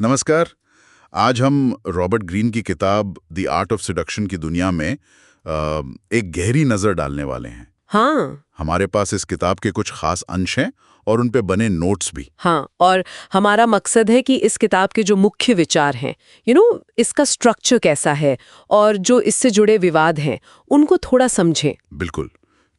नमस्कार। आज हम रॉबर्ट ग्रीन की किताब द आर्ट ऑफ सेडक्शन की दुनिया में एक गहरी नज़र डालने वाले हैं। हाँ। हमारे पास इस किताब के कुछ खास अंश हैं और उन पे बने नोट्स भी। हाँ, और हमारा मकसद है कि इस किताब के जो मुख्य विचार हैं, इसका स्ट्रक्चर कैसा है और जो इससे जुड़े विवाद हैं, उनको थोड़ा समझें। बिल्कुल,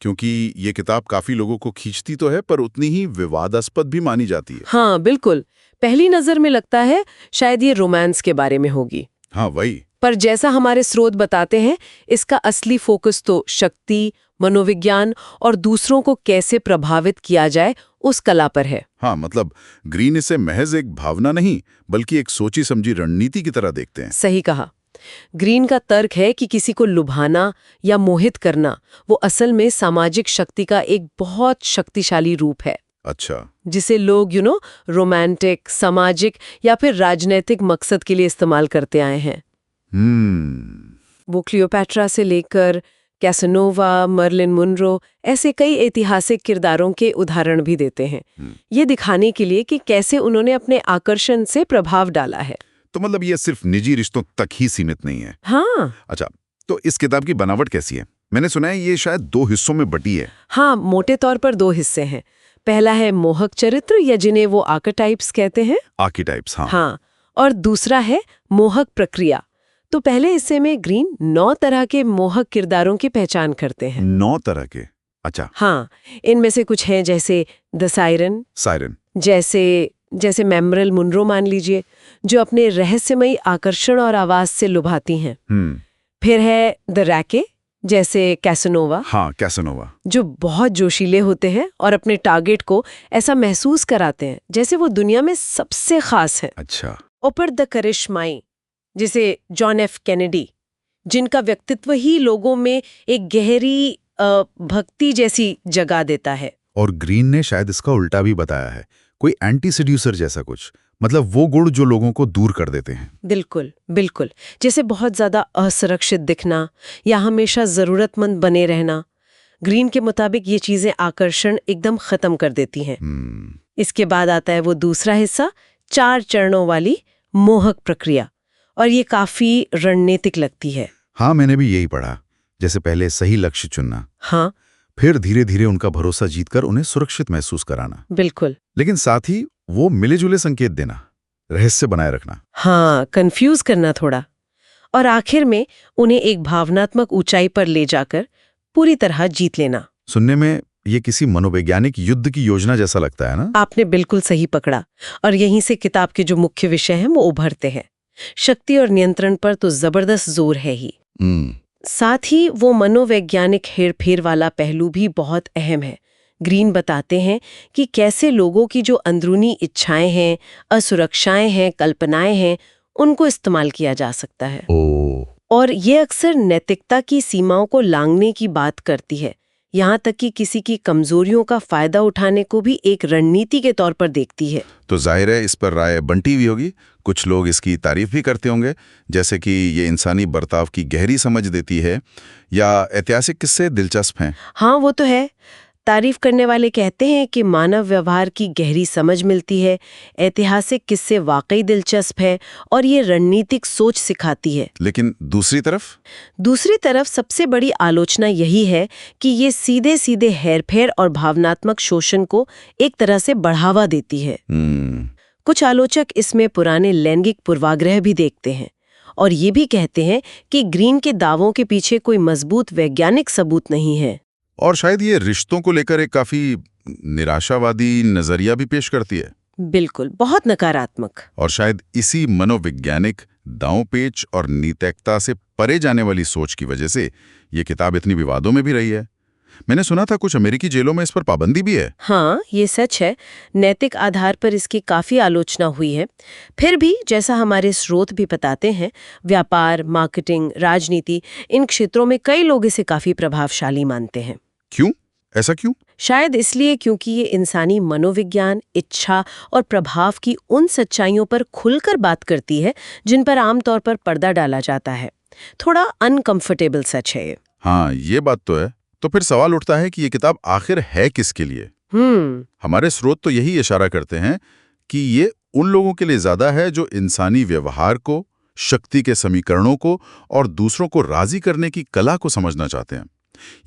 क्योंकि ये किताब काफ़ी लोगों को खींचती तो है पर उतनी ही विवादास्पद भी मानी जाती है। हाँ, बिल्कुल। पहली नज़र में लगता है शायद ये रोमांस के बारे में होगी। हाँ, वही। पर जैसा हमारे स्रोत बताते हैं, इसका असली फोकस तो शक्ति, मनोविज्ञान और दूसरों को कैसे प्रभावित किया जाए उस कला पर है। हाँ, मतलब ग्रीन इसे महज एक भावना नहीं बल्कि एक सोची समझी रणनीति की तरह देखते हैं। सही कहा। ग्रीन का तर्क है कि किसी को लुभाना या मोहित करना वो असल में सामाजिक शक्ति का एक बहुत शक्तिशाली रूप है। अच्छा। जिसे लोग रोमांटिक, सामाजिक या फिर राजनीतिक मकसद के लिए इस्तेमाल करते आए हैं। वो क्लियोपैट्रा से लेकर कैसनोवा, मर्लिन मुनरो ऐसे कई ऐतिहासिक किरदारों के उदाहरण भी देते हैं, ये दिखाने के लिए कि कैसे उन्होंने अपने आकर्षण से प्रभाव डाला है। तो मतलब ये सिर्फ निजी रिश्तों तक ही सीमित नहीं है। हाँ। अच्छा, तो इस किताब की बनावट कैसी है? मैंने सुना है ये शायद 2 हिस्सों में बटी है। हाँ, मोटे तौर पर 2 हिस्से हैं। पहला है मोहक चरित्र या जिन्हें वो आर्केटाइप्स कहते हैं। आर्केटाइप्स, हाँ। हाँ, और दूसरा है मोहक प्रक्रिया। तो पहले हिस्से में ग्रीन 9 तरह के मोहक किरदारों की पहचान करते हैं। 9 तरह के? अच्छा। हाँ, इनमें से कुछ हैं जैसे द सायरन, जैसे मेमोरल मुनरो मान लीजिए, जो अपने रहस्यमयी आकर्षण और आवाज से लुभाती हैं। फिर है द रैके, जैसे कैसनोवा। हाँ, कैसनोवा, जो बहुत जोशीले होते हैं और अपने टारगेट को ऐसा महसूस कराते हैं जैसे वो दुनिया में सबसे खास है। अच्छा। और द करिश्माई, जिसे जॉन एफ कैनेडी, जिनका व्यक्तित्व ही लोगों में एक गहरी भक्ति जैसी जगा देता है। और ग्रीन ने शायद इसका उल्टा भी बताया है, कोई एंटी सेड्यूसर जैसा कुछ, मतलब वो गुण जो लोगों को दूर कर देते हैं। बिल्कुल बिल्कुल, जैसे बहुत ज्यादा असुरक्षित दिखना या हमेशा जरूरतमंद बने रहना। ग्रीन के मुताबिक ये चीजें आकर्षण एकदम खत्म कर देती हैं। इसके बाद आता है वो दूसरा हिस्सा, 4 चरणों वाली मोहक प्रक्रिया, और ये काफी रणनीतिक लगती है। हाँ, मैंने भी यही पढ़ा। जैसे पहले सही लक्ष्य चुनना, हाँ, फिर धीरे धीरे उनका भरोसा जीतकर उन्हें सुरक्षित महसूस कराना। बिल्कुल। लेकिन साथ ही वो मिले जुले संकेत देना, रहस्य बनाए रखना। हाँ, कंफ्यूज करना थोड़ा, और आखिर में उन्हें एक भावनात्मक ऊंचाई पर ले जाकर पूरी तरह जीत लेना। सुनने में ये किसी मनोवैज्ञानिक युद्ध की योजना जैसा लगता है ना? आपने बिल्कुल सही पकड़ा, और यहीं से किताब के जो मुख्य विषय हैं वो उभरते हैं। शक्ति और नियंत्रण पर तो जबरदस्त जोर है ही, साथ ही वो मनोवैज्ञानिक हेरफेर वाला पहलू भी बहुत अहम है। ग्रीन बताते हैं कि कैसे लोगों की जो अंदरूनी इच्छाएं हैं, असुरक्षाएं हैं, कल्पनाएं हैं, उनको इस्तेमाल किया जा सकता है। और ये अक्सर नैतिकता की सीमाओं को लांघने की बात करती है, यहाँ तक कि किसी की कमजोरियों का फायदा उठाने को भी एक रणनीति के तौर पर देखती है। तो जाहिर है इस पर राय बंटी हुई होगी। कुछ लोग इसकी तारीफ भी करते होंगे, जैसे कि ये इंसानी बर्ताव की गहरी समझ देती है, या ऐतिहासिक किस्से दिलचस्प हैं। हाँ, वो तो है। तारीफ करने वाले कहते हैं कि मानव व्यवहार की गहरी समझ मिलती है, ऐतिहासिक किस्से वाकई दिलचस्प है और ये रणनीतिक सोच सिखाती है। लेकिन दूसरी तरफ सबसे बड़ी आलोचना यही है कि ये सीधे सीधे हेरफेर और भावनात्मक शोषण को एक तरह से बढ़ावा देती है। कुछ आलोचक इसमें पुराने लैंगिक पूर्वाग्रह भी देखते हैं और ये भी कहते हैं कि ग्रीन के दावों के पीछे कोई मजबूत वैज्ञानिक सबूत नहीं है। और शायद ये रिश्तों को लेकर एक काफी निराशावादी नजरिया भी पेश करती है। बिल्कुल, बहुत नकारात्मक। और शायद इसी मनोवैज्ञानिक दांव-पेच और नीतिकता से परे जाने वाली सोच की वजह से ये किताब इतनी विवादों में भी रही है। मैंने सुना था कुछ अमेरिकी जेलों में इस पर पाबंदी भी है। हाँ, ये सच है। नैतिक आधार पर इसकी काफी आलोचना हुई है। फिर भी जैसा हमारे स्रोत भी बताते हैं, व्यापार, मार्केटिंग, राजनीति, इन क्षेत्रों में कई लोग इसे काफी प्रभावशाली मानते हैं। क्यों? ऐसा क्यों? शायद इसलिए क्योंकि ये इंसानी मनोविज्ञान, इच्छा और प्रभाव की उन सच्चाइयों पर खुलकर बात करती है जिन पर आमतौर पर पर्दा डाला जाता है। थोड़ा अनकंफर्टेबल सच है ये। हाँ, ये बात तो है। तो फिर सवाल उठता है कि ये किताब आखिर है किसके लिए? हमारे स्रोत तो यही इशारा करते हैं कि ये उन लोगों के लिए ज्यादा है जो इंसानी व्यवहार को, शक्ति के समीकरणों को और दूसरों को राजी करने की कला को समझना चाहते हैं।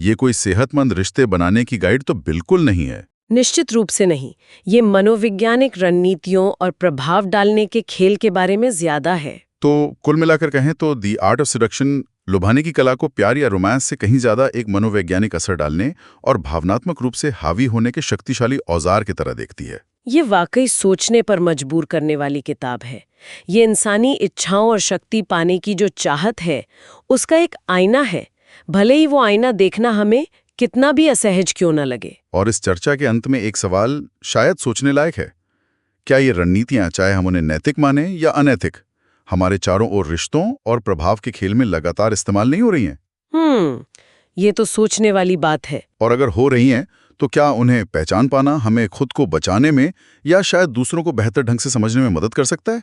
ये कोई सेहतमंद रिश्ते बनाने की गाइड तो बिल्कुल नहीं है। निश्चित रूप से नहीं। ये मनोवैज्ञानिक रणनीतियों और प्रभाव डालने के खेल के बारे में ज्यादा है। तो कुल मिलाकर कहें तो दी आर्ट ऑफ सिडक्शन लुभाने की कला को प्यार या रोमांस से कहीं ज्यादा एक मनोवैज्ञानिक असर डालने और भावनात्मक रूप से हावी होने के शक्तिशाली औजार की तरह देखती है। ये वाकई सोचने पर मजबूर करने वाली किताब है। ये इंसानी इच्छाओं और शक्ति पाने की जो चाहत है, उसका एक आईना है, भले ही वो आईना देखना हमें कितना भी असहज क्यों न लगे। और इस चर्चा के अंत में एक सवाल शायद सोचने लायक है। क्या ये रणनीतियां, चाहे हम उन्हें नैतिक माने या अनैतिक, हमारे चारों ओर रिश्तों और प्रभाव के खेल में लगातार इस्तेमाल नहीं हो रही हैं? ये तो सोचने वाली बात है। और अगर हो रही हैं, तो क्या उन्हें पहचान पाना हमें खुद को बचाने में या शायद दूसरों को बेहतर ढंग से समझने में मदद कर सकता है?